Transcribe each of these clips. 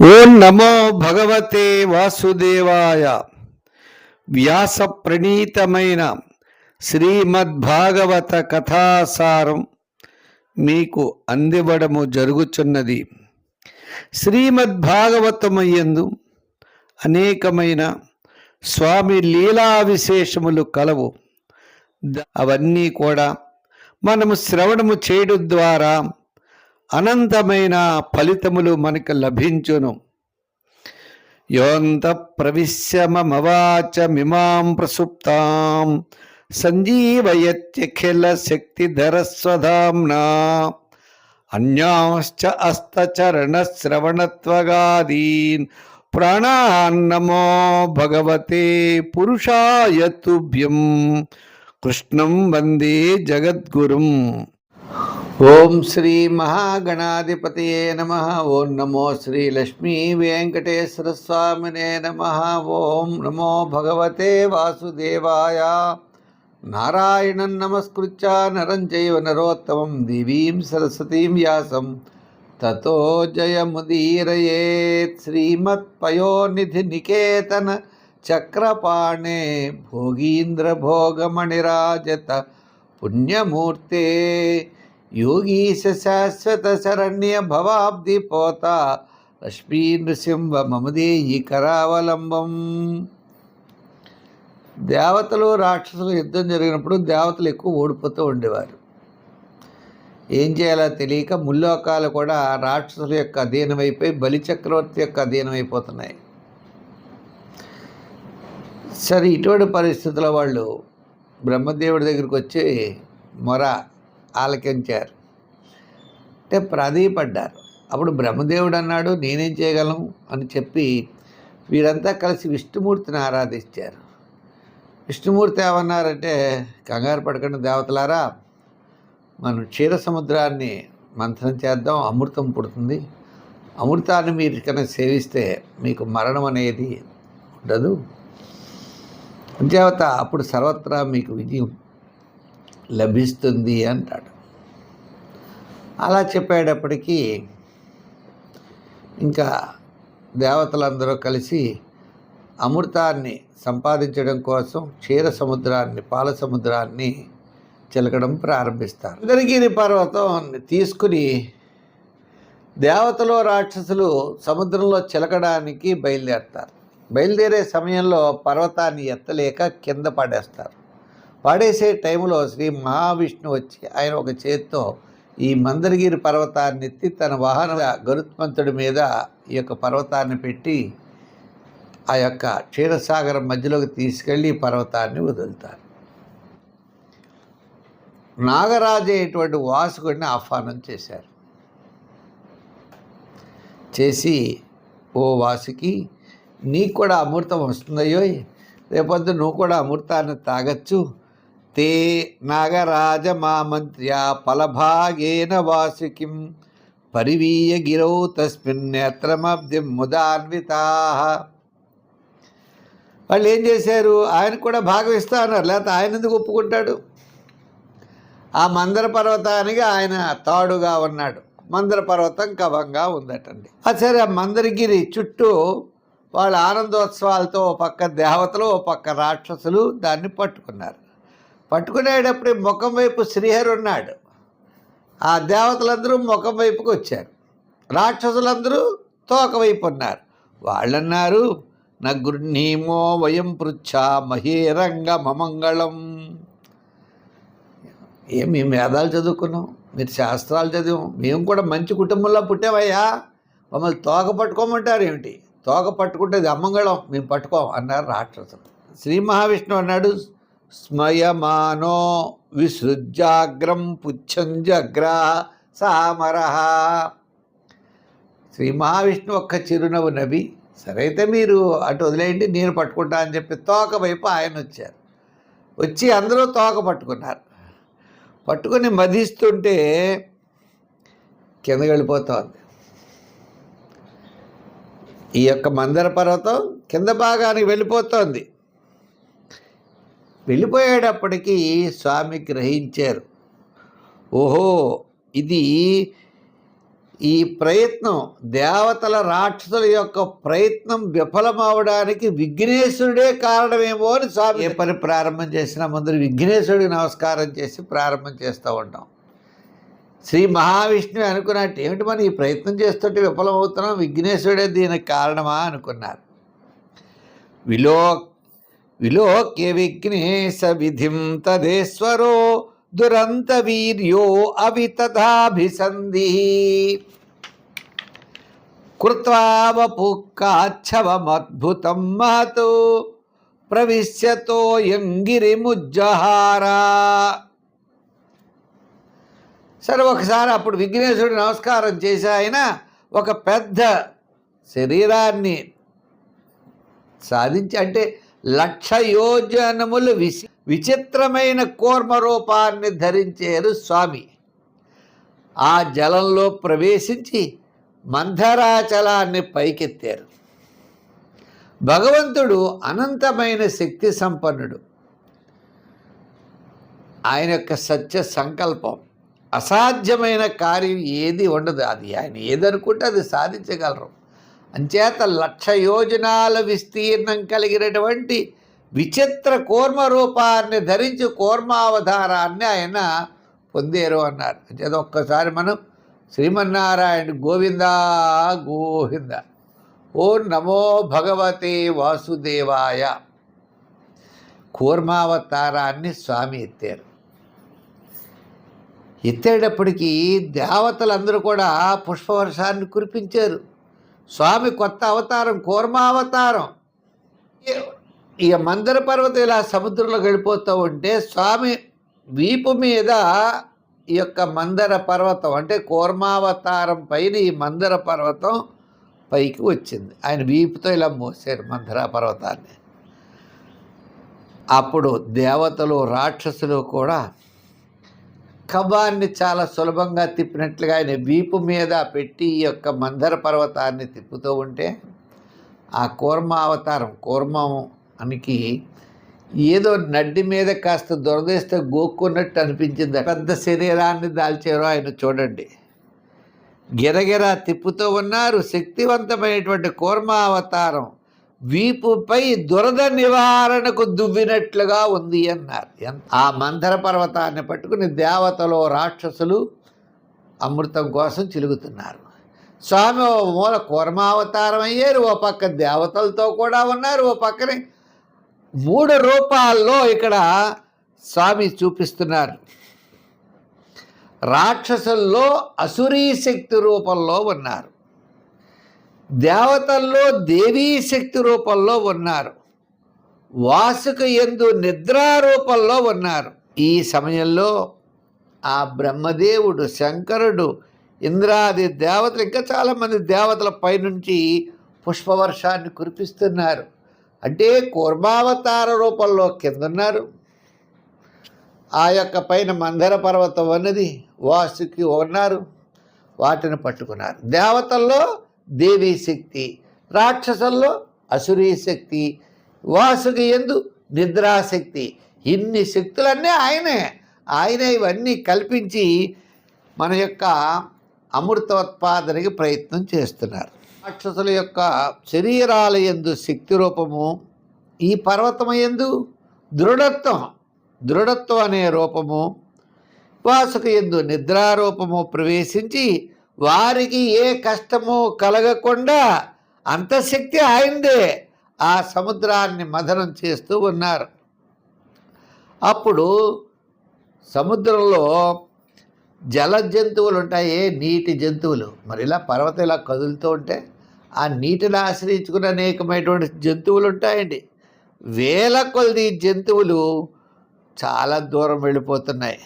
ఓం నమో భగవతే వాసుదేవాయ. వ్యాస ప్రణీతమైన శ్రీమద్భాగవత కథాసారం మీకు అందివ్వడము జరుగుచున్నది. శ్రీమద్భాగవతమయందు అనేకమైన స్వామి లీలా విశేషములు కలవు. అవన్నీ కూడా మనము శ్రవణము చేయడం ద్వారా అనంతమైన ఫలితములు మనకు లభించును. యోంత ప్రవిశ్యమవాచమిమాం ప్రసుప్తాం సంజీవయత్యఖిల శక్తిధరస్వధామ్నా అన్యాశ్చ అస్తచరణశ్రవణత్వగాదీన్ ప్రాణాన్నమో భగవతే పురుషాయ తుభ్యం. కృష్ణం వందే జగద్గురుం. ఓం శ్రీ మహాగణాధిపతయే నమః. ఓం నమో శ్రీ లక్ష్మీ వెంకటేశ్వర స్వామినే నమః. ఓం నమో భగవతే వాసుదేవాయ. నారాయణం నమస్కృత్య నరం చైవ నరోత్తమం దేవీం సరస్వతీం వ్యాసం తతో జయముదీరయేత్. శ్రీమత్పయోనిధి నికేతన చక్రపాణే భోగీంద్ర భోగమణిరాజత పుణ్యమూర్తే యోగీశ శాశ్వత శరణ్య భవాబ్ది పోత లక్ష్మీ నృసింహ మమదేయి కరావలంబం. దేవతలు రాక్షసులు యుద్ధం జరిగినప్పుడు దేవతలు ఎక్కువ ఓడిపోతూ ఉండేవారు. ఏం చేయాలో తెలియక ముల్లోకాలు కూడా రాక్షసుల యొక్క అధీనమైపోయి బలిచక్రవర్తి యొక్క అధీనమైపోతున్నాయి. సరే, ఇటువంటి పరిస్థితుల్లో వాళ్ళు బ్రహ్మదేవుడి దగ్గరికి వచ్చి మొర ఆలకించారు. అంటే ప్రాధేయపడ్డారు. అప్పుడు బ్రహ్మదేవుడు అన్నాడు, నేనేం చేయగలను అని చెప్పి వీరంతా కలిసి విష్ణుమూర్తిని ఆరాధించారు. విష్ణుమూర్తి ఏమన్నారంటే, కంగారు పడకండి దేవతలారా, మనం క్షీర సముద్రాన్ని మంథనం చేద్దాం, అమృతం పుడుతుంది. అమృతాన్ని మీరు కనుక సేవిస్తే మీకు మరణం అనేది ఉండదు. దేవత అప్పుడు సర్వత్రా మీకు విజయం లభిస్తుంది అంటాడు. అలా చెప్పేటప్పటికీ ఇంకా దేవతలందరూ కలిసి అమృతాన్ని సంపాదించడం కోసం క్షీర సముద్రాన్ని, పాల సముద్రాన్ని చిలకడం ప్రారంభిస్తారు. ఉదరగిరి పర్వతం తీసుకుని దేవతలు రాక్షసులు సముద్రంలో చిలకడానికి బయలుదేరతారు. బయలుదేరే సమయంలో పర్వతాన్ని ఎత్తలేక కింద పడేస్తారు. పడేసే టైంలో శ్రీ మహావిష్ణువు వచ్చి ఆయన ఒక చేత్తో ఈ మందరగిరి పర్వతాన్ని ఎత్తి తన వాహన గరుత్మంతుడి మీద ఈ యొక్క పర్వతాన్ని పెట్టి ఆ యొక్క క్షీరసాగరం మధ్యలోకి తీసుకెళ్ళి పర్వతాన్ని వదులుతారు. నాగరాజు అయినటువంటి వాసుకుడిని ఆహ్వానం చేశారు. చేసి, ఓ వాసుకి, నీకు కూడా అమృతం వస్తుందయ్యో, రేపొద్దు నువ్వు కూడా అమృతాన్ని తాగచ్చు. తే నాగరాజ మామంత్ర్య ఫలభాగేన వాసుకిం పరివీయ గిరౌ తస్మిన్ నేత్రమబ్దిం ముదాన్వితా. వాళ్ళు ఏం చేశారు, ఆయన కూడా భాగం ఇస్తా అన్నారు. లేకపోతే ఆయన ఎందుకు ఒప్పుకుంటాడు? ఆ మందర పర్వతానికి ఆయన తాడుగా ఉన్నాడు. మందర పర్వతం కవంగా ఉందటండి. సరే, ఆ మందరగిరి చుట్టూ వాళ్ళ ఆనందోత్సవాలతో ఓ పక్క దేవతలు, ఓ పక్క రాక్షసులు దాన్ని పట్టుకున్నారు. పట్టుకునేటప్పుడు ముఖం వైపు శ్రీహరి ఉన్నాడు. ఆ దేవతలందరూ ముఖం వైపుకి వచ్చారు. రాక్షసులందరూ తోక వైపు ఉన్నారు. వాళ్ళన్నారు, నగృహ్ణీమో వయం పృచ్ఛా మహేరంగ మమంగళం. మేము వేదాలు చదువుకున్నాం, మీరు శాస్త్రాలు చదివాం, మేము కూడా మంచి కుటుంబంలో పుట్టామయ్యా, మమ్మల్ని తోక పట్టుకోమంటారు ఏమిటి? తోక పట్టుకుంటే అది అమంగళం, మేము పట్టుకోం అన్నారు రాక్షసులు. శ్రీ మహావిష్ణువు అన్నాడు, స్మయమానో విసృజ్యాగ్రం పుచ్చం జగ్రా సామరహ. శ్రీ మహావిష్ణువు ఒక్క చిరునవ్వు నవ్వి, సరే అయితే మీరు అటు వదిలేయండి, నేను పట్టుకుంటా అని చెప్పి తోక వైపు ఆయన వచ్చారు. వచ్చి అందరూ తోక పట్టుకున్నారు. పట్టుకుని మధిస్తుంటే కిందకి వెళ్ళిపోతోంది. ఈ యొక్క మందర పర్వతం కింద భాగానికి వెళ్ళిపోతోంది. వెళ్ళిపోయేటప్పటికీ స్వామి గ్రహించారు, ఓహో, ఇది ఈ ప్రయత్నం దేవతల రాక్షసుల యొక్క ప్రయత్నం విఫలమవడానికి విఘ్నేశ్వరుడే కారణమేమో అని స్వామి ఏ పని ప్రారంభం చేసినా ముందు విఘ్నేశ్వరుడికి నమస్కారం చేసి ప్రారంభం చేస్తూ ఉంటాం. శ్రీ మహావిష్ణువు అనుకున్నట్టు ఏమిటి మనం ఈ ప్రయత్నం చేస్తుంటే విఫలమవుతున్నాం, విఘ్నేశ్వరుడే దీనికి కారణమా అనుకున్నారు. విలోక్య విఘ్నేశ విధిం తదేశ్వరో దురంత వీర్యో అవితథాభిసంధి కృత్వావపుక్కాచ్ఛవమద్భుతం మహతో ప్రవిశ్యతో యంగిరిముజ్జహారా. సరే, ఒకసారి అప్పుడు విఘ్నేశ్వరుడు నమస్కారం చేసి ఆయన ఒక పెద్ద శరీరాన్ని సాధించి, అంటే 1,00,000 యోజనములు విచిత్రమైన కూర్మ రూపాన్ని ధరించారు స్వామి. ఆ జలంలో ప్రవేశించి మంథరాచలాన్ని పైకెత్తారు. భగవంతుడు అనంతమైన శక్తి సంపన్నుడు. ఆయన యొక్క సత్య సంకల్పం, అసాధ్యమైన కార్యం ఏది ఉండదు. అది ఆయన ఏదనుకుంటే అది సాధించగలరు. అంచేత 1,00,000 యోజనాల విస్తీర్ణం కలిగినటువంటి విచిత్ర కూర్మ రూపాన్ని ధరించి కూర్మావతారాన్ని ఆయన పొందేరు అన్నారు. అంచేత ఒక్కసారి మనం శ్రీమన్నారాయణ గోవిందా గోవింద, ఓ నమో భగవతే వాసుదేవాయ, కూర్మావతారాన్ని స్వామి ఎత్తారు. ఎత్తేటప్పటికీ దేవతలందరూ కూడా పుష్పవర్షాన్ని కురిపించారు. స్వామి కొత్త అవతారం, కూర్మావతారం. ఇక మందర పర్వతం ఇలా సముద్రంలో గడిపోతూ ఉంటే స్వామి వీపు మీద ఈ యొక్క మందర పర్వతం, అంటే కూర్మావతారం పైన ఈ మందర పర్వతం పైకి వచ్చింది. ఆయన వీపుతో ఇలా మోసారు మందర పర్వతాన్ని. అప్పుడు దేవతలు రాక్షసులు కూడా కబాన్ని చాలా సులభంగా తిప్పినట్లుగా ఆయన వీపు మీద పెట్టి ఈ యొక్క మందర పర్వతాన్ని తిప్పుతూ ఉంటే ఆ కూర్మావతారం, కూర్మానికి ఏదో నడ్డి మీద కాస్త దొరదేస్తే గోక్కున్నట్టు అనిపించింది. పెద్ద శరీరాన్ని దాల్చారో ఆయన చూడండి. గిరగిరా తిప్పుతూ ఉన్నారు. శక్తివంతమైనటువంటి కూర్మావతారం వీపుపై దురద నివారణకు దువ్వినట్లుగా ఉంది అన్నారు. ఆ మందర పర్వతాన్ని పట్టుకుని దేవతలు రాక్షసులు అమృతం కోసం చిలుగుతున్నారు. స్వామి ఓ మూల కూర్మావతారం అయ్యారు, ఓ పక్క దేవతలతో కూడా ఉన్నారు, ఓ పక్కనే 3 రూపాల్లో ఇక్కడ స్వామి చూపిస్తున్నారు. రాక్షసుల్లో అసురీ శక్తి రూపంలో ఉన్నారు, దేవతల్లో దేవీ శక్తి రూపంలో ఉన్నారు, వాసుక యందు నిద్రారూపంలో ఉన్నారు. ఈ సమయంలో ఆ బ్రహ్మదేవుడు, శంకరుడు, ఇంద్రాది దేవతలు, ఇంకా చాలామంది దేవతల పైనుంచి పుష్పవర్షాన్ని కురిపిస్తున్నారు. అంటే కూర్మావతార రూపంలో కిందన్నారు. ఆ యొక్క పైన మందర పర్వతం అన్నది వాసుకి ఉన్నారు, వాటిని పట్టుకున్నారు. దేవతల్లో దేవీ శక్తి, రాక్షసుల్లో అసురీ శక్తి, వాసుకి యందు నిద్రాశక్తి. ఇన్ని శక్తులన్నీ ఆయనే ఇవన్నీ కల్పించి మన యొక్క అమృతోత్పాదనకి ప్రయత్నం చేస్తున్నారు. రాక్షసుల యొక్క శరీరాల యందు శక్తి రూపము, ఈ పర్వతము యందు దృఢత్వం అనే రూపము, వాసుక యందు నిద్రారూపము ప్రవేశించి వారికి ఏ కష్టము కలగకుండా అంతశక్తి ఆయనదే ఆ సముద్రాన్ని మథనం చేస్తూ ఉన్నారు. అప్పుడు సముద్రంలో జల జంతువులు ఉంటాయి, నీటి జంతువులు. మరి ఇలా పర్వతం ఇలా కదులుతూ ఉంటే ఆ నీటిని ఆశ్రయించుకుని అనేకమైనటువంటి జంతువులు ఉంటాయండి. వేల కొలది జంతువులు చాలా దూరం వెళ్ళిపోతున్నాయి.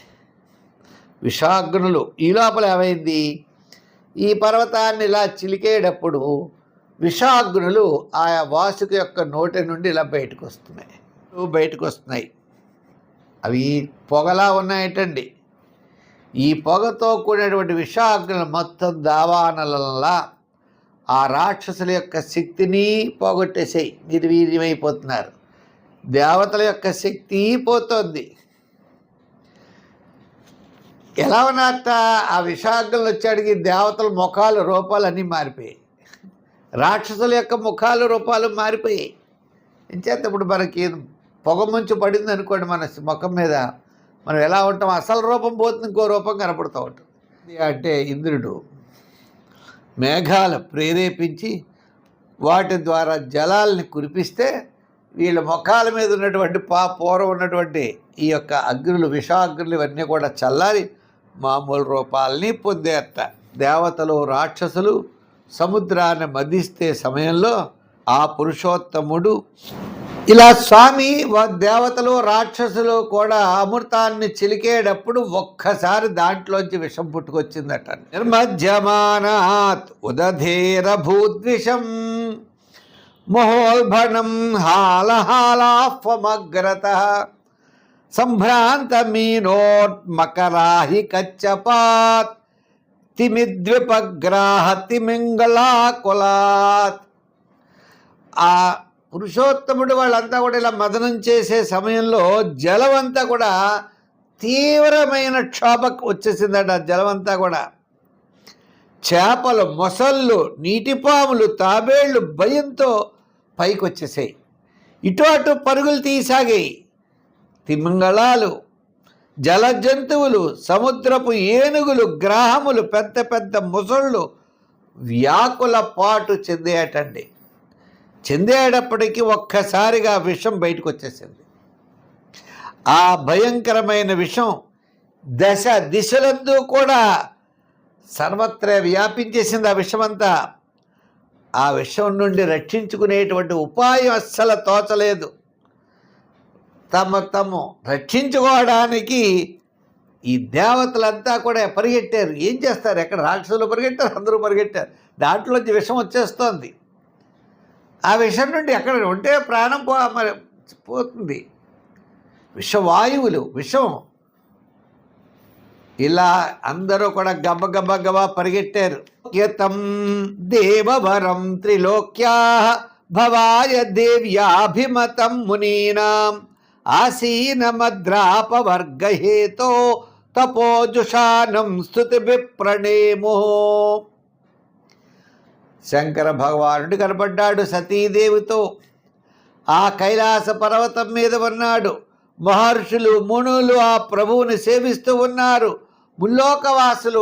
విషాగ్నులు. ఈ లోపల ఏమైంది, ఈ పర్వతాన్ని ఇలా చిలికేటప్పుడు విషాగ్నులు ఆయా వాసుక యొక్క నోటి నుండి ఇలా బయటకు వస్తున్నాయి. అవి పొగలా ఉన్నాయటండి. ఈ పొగతో కూడినటువంటి విషాగ్నులు మొత్తం దావానలలా ఆ రాక్షసుల యొక్క శక్తిని పోగొట్టేసాయి, నిర్వీర్యమైపోతున్నారు. దేవతల యొక్క శక్తి పోతోంది. ఎలా ఉన్నారట, ఆ విషాగ్నులు వచ్చాడికి దేవతల ముఖాలు రూపాలు అన్నీ మారిపోయాయి, రాక్షసుల యొక్క ముఖాలు రూపాలు మారిపోయాయి. ఇంచేత ఇప్పుడు మనకి పొగ మంచు పడింది అనుకోండి మన ముఖం మీద, మనం ఎలా ఉంటాం, అసలు రూపం పోతుంది, ఇంకో రూపం కనపడుతూ ఉంటుంది. అంటే ఇంద్రుడు మేఘాలు ప్రేరేపించి వాటి ద్వారా జలాల్ని కురిపిస్తే వీళ్ళ ముఖాల మీద ఉన్నటువంటి పూర్వం ఉన్నటువంటి ఈ యొక్క అగ్నులు, విషాగ్నులు ఇవన్నీ కూడా చల్లారి మామూలు రూపాలని పొందేట. దేవతలు రాక్షసులు సముద్రాన్ని మదిస్తే సమయంలో ఆ పురుషోత్తముడు ఇలా స్వామి దేవతలు రాక్షసులు కూడా అమృతాన్ని చిలికేటప్పుడు ఒక్కసారి దాంట్లోంచి విషం పుట్టుకొచ్చిందట. నిర్మజ్యమానాత్ ఉదధేర భూద్విషం మహోల్భణం హాలహాలాఫమగ్రత సంభ్రాంత మీనోన్మకరాహి కచ్చపాత్ తిమిద్విపగ్రాహ తిమింగళాకులాత్. ఆ పురుషోత్తముడు వాళ్ళంతా కూడా ఇలా మదనం చేసే సమయంలో జలమంతా కూడా తీవ్రమైన క్షోభ వచ్చేసిందట. జలమంతా కూడా చేపలు, మొసళ్ళు, నీటిపాములు, తాబేళ్లు భయంతో పైకి వచ్చేసాయి, ఇటు అటు పరుగులు తీసాగాయి. తిమింగళాలు, జల జంతువులు, సముద్రపు ఏనుగులు, గ్రాహములు, పెద్ద పెద్ద మొసళ్ళు వ్యాకుల పాటు చెందేటండి. చెందేటప్పటికీ ఒక్కసారిగా విషం బయటకు వచ్చేసింది. ఆ భయంకరమైన విషం దశ దిశలందు కూడా సర్వత్రా వ్యాపించేసింది. ఆ విషమంతా, ఆ విషం నుండి రక్షించుకునేటువంటి ఉపాయం అస్సలు తోచలేదు. తమ రక్షించుకోవడానికి ఈ దేవతలంతా కూడా పరిగెట్టారు. ఏం చేస్తారు, ఎక్కడ రాక్షసులు పరిగెట్టారు, అందరూ పరిగెట్టారు. దాంట్లోంచి విషం వచ్చేస్తోంది. ఆ విషం నుండి ఎక్కడ ఉంటే ప్రాణం మరి పోతుంది. విషవాయువులు, విషం. ఇలా అందరూ కూడా గబ పరిగెట్టారు. యతం దేవవరం త్రిలోక్యా భవాయ దేవ్యాభిమతం మునీనాం ఆసీనమద్రాపవర్గహేతో తపోజుషానం స్తుతి విప్రణేమో. శంకర భగవానుడు కనపడ్డాడు సతీదేవితో. ఆ కైలాస పర్వతం మీద ఉన్నాడు. మహర్షులు, మునులు ఆ ప్రభువుని సేవిస్తూ ఉన్నారు. ముల్లోకవాసులు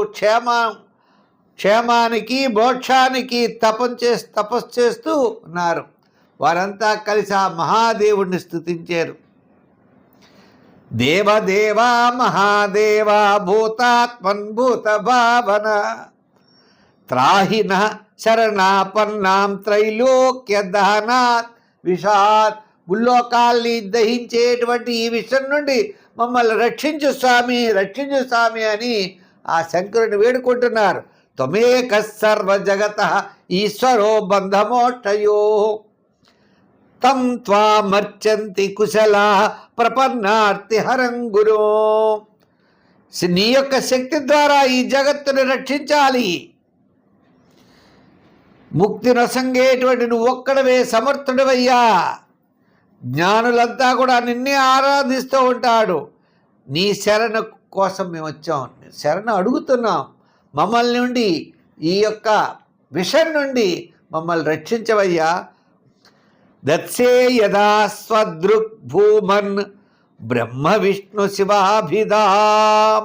క్షేమానికి మోక్షానికి తపస్సు చేస్తూ ఉన్నారు. వారంతా కలిసి ఆ మహాదేవుడిని స్తుతించారు. దేవదేవా మహాదేవా భూతాత్మన్ భూత భావన త్రాహిన శరణాపన్నాం త్రైలోక్య దహనాత్ విషాత్. ముల్లోకాల్ని దహించేటువంటి ఈ విషయం నుండి మమ్మల్ని రక్షించు స్వామి, రక్షించు స్వామి అని ఆ శంకరుని వేడుకుంటున్నారు. త్వమేక సర్వ జగత ఈశ్వరో బంధమోక్షయో తం త్వామర్చంతి కుశలా ప్రపన్నార్తి హరం గురు. నీ యొక్క శక్తి ద్వారా ఈ జగత్తును రక్షించాలి. ముక్తి నొసంగేటువంటి నువ్వు ఒక్కడవే సమర్థుడవయ్యా. జ్ఞానులంతా కూడా నిన్నే ఆరాధిస్తూ ఉంటాడు. నీ శరణ కోసం మేము వచ్చాం, శరణ అడుగుతున్నాం. మమ్మల్ని నుండి, ఈ యొక్క విషయం నుండి మమ్మల్ని రక్షించవయ్యా. దత్సే యదా స్వదృక్ భూమన్ బ్రహ్మ విష్ణు శివాభిధాం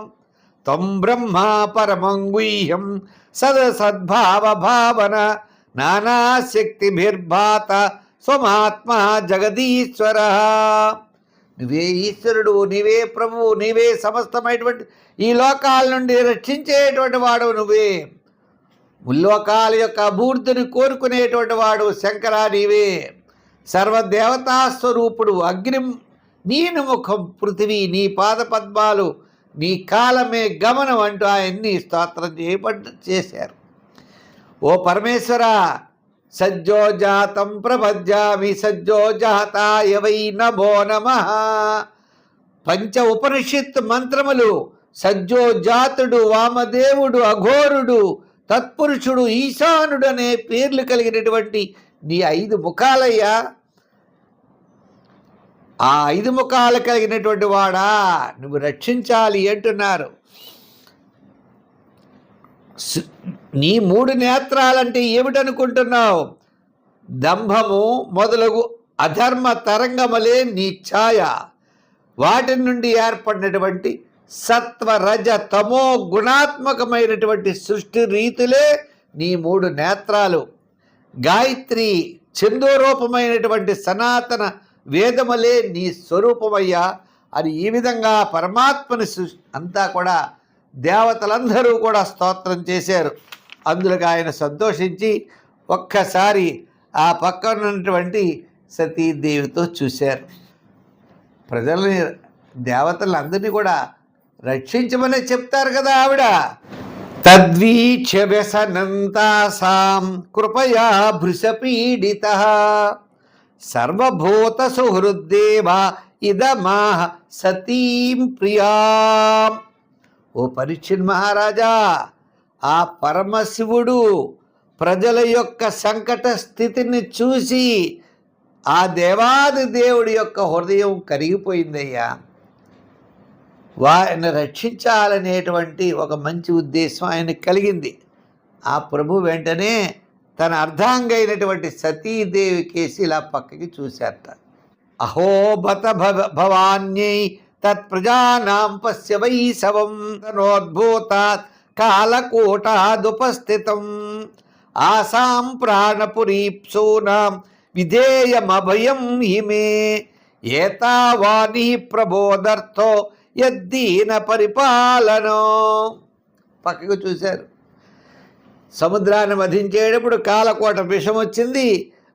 తం బ్రహ్మ పరమంగుహ్యం సద్భావ భావన నానాశక్తిభిర్భాత స్వమాత్మ జగదీశ్వర. నువ్వే ఈశ్వరుడు, నీవే ప్రభువు, నీవే సమస్తమైనటువంటి ఈ లోకాల నుండి రక్షించేటువంటి వాడు నువ్వే. ముల్లోకాల యొక్క అభివృద్ధిని కోరుకునేటువంటి వాడు శంకర నీవే. సర్వదేవతాస్వరూపుడు అగ్ని, నీ ముఖం పృథివీ, నీ పాదపద్మాలు, నీ కాలమే గమనం అంటూ ఆయన్ని స్తోత్రం చేశారు. ఓ పరమేశ్వర, సజ్జోజాతం ప్రపద్యామి సజ్జోజాతాయ వై నమో నమః. పంచ ఉపనిషత్ మంత్రములు సజ్జోజాతుడు, వామదేవుడు, అఘోరుడు, తత్పురుషుడు, ఈశానుడు అనే పేర్లు కలిగినటువంటి నీ 5 ముఖాలయ్యా. ఆ 5 ముఖాలు కలిగినటువంటి వాడా నువ్వు రక్షించాలి అంటున్నారు. నీ 3 నేత్రాలంటే ఏమిటనుకుంటున్నావు? దంభము మొదలగు అధర్మ తరంగములే నీ ఛాయ. వాటి నుండి ఏర్పడినటువంటి సత్వ రజ తమో గుణాత్మకమైనటువంటి సృష్టి రీతులే నీ 3 నేత్రాలు. గాయత్రి చందోరూపమైనటువంటి సనాతన వేదములే నీ స్వరూపమయ్యా అని ఈ విధంగా పరమాత్మని అంతా కూడా దేవతలందరూ కూడా స్తోత్రం చేశారు. అందులోకి ఆయన సంతోషించి ఒక్కసారి ఆ పక్కన ఉన్నటువంటి సతీదేవితో చూశారు. ప్రజల్ని దేవతలందరినీ కూడా రక్షించమని చెప్తారు కదా ఆవిడ. తద్వీక్ష వ్యసనంతాసాం కృపయా భృశపీడిత సర్వభూత సుహృద్దేవ ఇదమాహ సతీం ప్రియాం. ఓ పరీక్షిత్ మహారాజా, ఆ పరమశివుడు ప్రజల యొక్క సంకట స్థితిని చూసి ఆ దేవాది దేవుడి యొక్క హృదయం కరిగిపోయిందయ్యా. వారిని రక్షించాలనేటువంటి ఒక మంచి ఉద్దేశం ఆయనకు కలిగింది. ఆ ప్రభు వెంటనే తన అర్ధాంగైనటువంటి సతీదేవి కేసి ఇలా పక్కకి చూశారట. అహో బత భవాన్యై తత్ప్రజానాం పశ్య వైసవం తనోద్భూతాత్ కాలకూటాదుపస్థితం ఆసాం ప్రాణపురీప్సూనాం విధేయమభయం హిమే ఏతావాని ప్రబోధర్థో యద్దీన పరిపాలనో. పక్కకు చూశారు. సముద్రాన్ని వధించేటప్పుడు కాలకోట విషం వచ్చింది.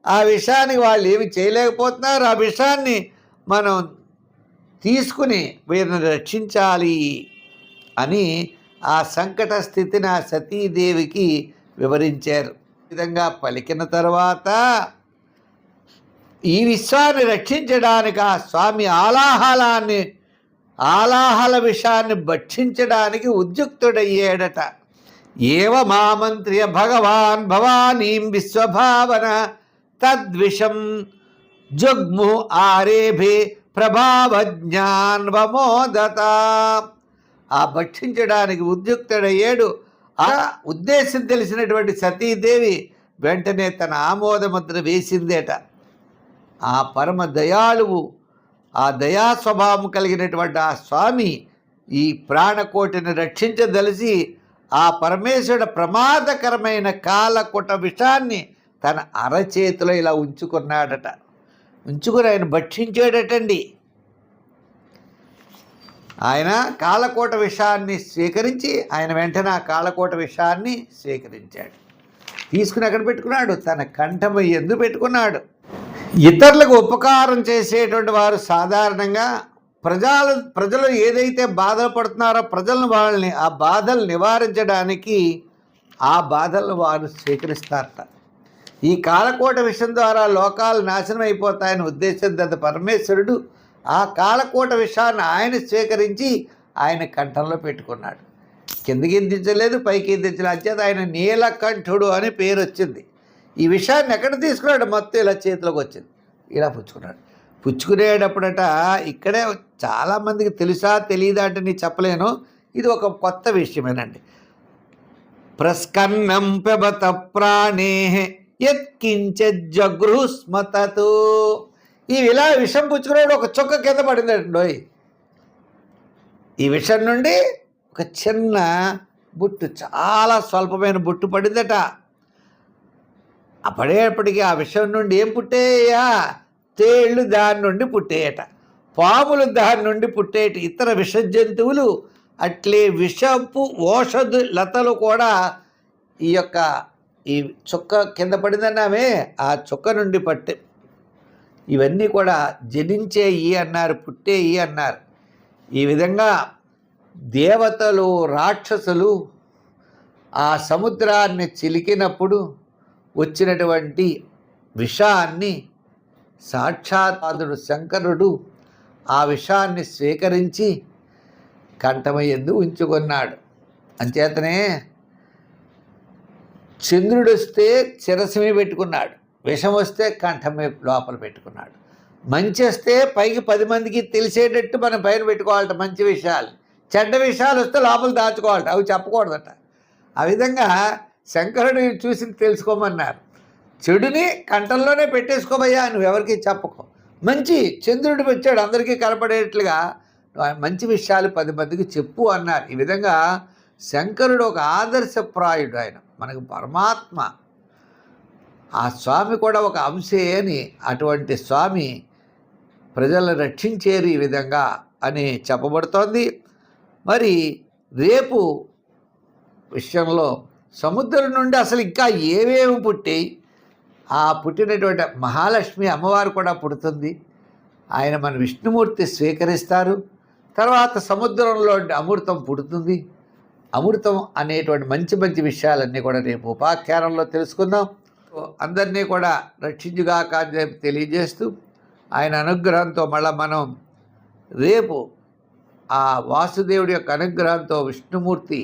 ఆ విషాన్ని వాళ్ళు ఏమి చేయలేకపోతున్నారు. ఆ విషాన్ని మనం తీసుకుని వీరిని రక్షించాలి అని ఆ సంకట స్థితిని ఆ సతీదేవికి వివరించారు. ఈ విధంగా పలికిన తర్వాత ఈ విశ్వాన్ని రక్షించడానికి ఆ స్వామి ఆలాహల విషాన్ని భక్షించడానికి ఉద్యుక్తుడయ్యాడట. ఏవ మామంత్ర్య భగవాన్ భవానీం విశ్వభావన తద్విషం జగ్ము ఆరేభే ప్రభావజ్ఞాన్వమోదత. ఆ భక్షించడానికి ఉద్యుక్తుడయ్యాడు. ఆ ఉద్దేశం తెలిసినటువంటి సతీదేవి వెంటనే తన ఆమోదముద్ర వేసిందేట. ఆ పరమ దయాళువు, ఆ దయా స్వభావం కలిగినటువంటి ఆ స్వామి ఈ ప్రాణకోటిని రక్షించదలిసి ఆ పరమేశ్వరుడు ప్రమాదకరమైన కాలకుట విషాన్ని తన అరచేతిలో ఇలా ఉంచుకున్నాడట. ఉంచుకుని ఆయన భక్షించాడటండి. ఆయన కాలకోట విషాన్ని స్వీకరించి ఆయన వెంటనే ఆ కాలకోట విషాన్ని స్వీకరించాడు. తీసుకుని ఎక్కడ పెట్టుకున్నాడు? తన కంఠం యందు పెట్టుకున్నాడు. ఇతరులకు ఉపకారం చేసేటువంటి వారు సాధారణంగా ప్రజలు ఏదైతే బాధలు పడుతున్నారో వాళ్ళని ఆ బాధలు నివారించడానికి ఆ బాధలను వారు స్వీకరిస్తారట. ఈ కాలకోట విషయం ద్వారా లోకాలు నాశనం అయిపోతాయని ఉద్దేశంతో పరమేశ్వరుడు ఆ కాలకోట విషయాన్ని ఆయన స్వీకరించి ఆయన కంఠంలో పెట్టుకున్నాడు. కిందకి ఎత్తించలేదు, పైకి ఎత్తించలేదు. అంచేత ఆయన నీలకంఠుడు అని పేరు వచ్చింది. ఈ విషయాన్ని ఎక్కడ తీసుకున్నాడు? మొత్తం ఇలా చేతిలోకి వచ్చింది. ఇలా పుచ్చుకున్నాడు. పుచ్చుకునేటప్పుడట ఇక్కడే చాలామందికి తెలుసా తెలియదా అంటే నేను చెప్పలేను. ఇది ఒక కొత్త విషయమేనండి. ప్రస్కన్నం పెబత ప్రాణే యత్కించజ్జగృహ్స్మతతు. ఈ ఇలా విషం పుచ్చుకున్నాడు. ఒక చుక్క కింద పడిందండి. ఈ విషం నుండి ఒక చిన్న బుట్టు, చాలా స్వల్పమైన బుట్టు పడిందట. ఆ పడేటప్పటికీ ఆ విషం నుండి ఏం పుట్టేయా? తేళ్ళు దాని నుండి పుట్టేయట, పాములు దాని నుండి పుట్టేట, ఇతర విష జంతువులు అట్లే విషపు ఓషధ లతలు కూడా ఈ చుక్క కింద పడిందన్నామే ఆ చుక్క నుండి పట్టే. ఇవన్నీ కూడా జనించేయి అన్నారు, పుట్టేయి అన్నారు. ఈ విధంగా దేవతలు రాక్షసులు ఆ సముద్రాన్ని చిలికినప్పుడు వచ్చినటువంటి విషాన్ని సాక్షాత్తుడు శంకరుడు ఆ విషాన్ని స్వీకరించి కంఠమయందు ఉంచుకున్నాడు. అంచేతనే చంద్రుడు వస్తే శిరస్సు పెట్టుకున్నాడు, విషం వస్తే కంఠమే లోపల పెట్టుకున్నాడు. మంచి వస్తే పైకి 10 మందికి తెలిసేటట్టు మనం పైన పెట్టుకోవాలట మంచి విషయాలు. చెడ్డ విషయాలు వస్తే లోపల దాచుకోవాలట, అవి చెప్పకూడదట. ఆ విధంగా శంకరుడు చూసి తెలుసుకోమన్నారు. చెడుని కంఠంలోనే పెట్టేసుకోబయ్యా, నువ్వెవరికి చెప్పుకో. మంచి చంద్రుడు వచ్చాడు అందరికీ కనపడేట్లుగా మంచి విషయాలు 10 మందికి చెప్పు అన్నారు. ఈ విధంగా శంకరుడు ఒక ఆదర్శప్రాయుడు. ఆయన మనకు పరమాత్మ, ఆ స్వామి కూడా ఒక అంశే అని, అటువంటి స్వామి ప్రజలను రక్షించేరు ఈ విధంగా అని చెప్పబడుతోంది. మరి రేపు విషయంలో సముద్రం నుండి అసలు ఇంకా ఏమేమి పుట్టి, ఆ పుట్టినటువంటి మహాలక్ష్మి అమ్మవారు కూడా పుడుతుంది. ఆయన మన విష్ణుమూర్తి స్వీకరిస్తారు. తర్వాత సముద్రంలో అమృతం పుడుతుంది. అమృతం అనేటువంటి మంచి మంచి విషయాలన్నీ కూడా రేపు ఉపాఖ్యానంలో తెలుసుకుందాం. అందరినీ కూడా రక్షించుగాక అని చెప్పి తెలియజేస్తూ, ఆయన అనుగ్రహంతో మళ్ళీ మనం రేపు ఆ వాసుదేవుడి యొక్క అనుగ్రహంతో విష్ణుమూర్తి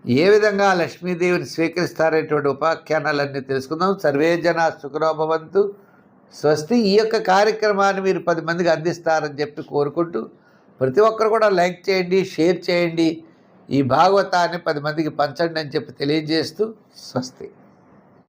ఏ విధంగా లక్ష్మీదేవిని స్వీకరిస్తారనేటువంటి ఉపాఖ్యానాలన్నీ తెలుసుకుందాం. సర్వే జన సుఖినో భవంతు. స్వస్తి. ఈ యొక్క కార్యక్రమాన్ని మీరు 10 మందికి అందిస్తారని చెప్పి కోరుకుంటూ, ప్రతి ఒక్కరు కూడా లైక్ చేయండి, షేర్ చేయండి, ఈ భాగవతాన్ని 10 మందికి పంచండి అని చెప్పి తెలియజేస్తూ స్వస్తి.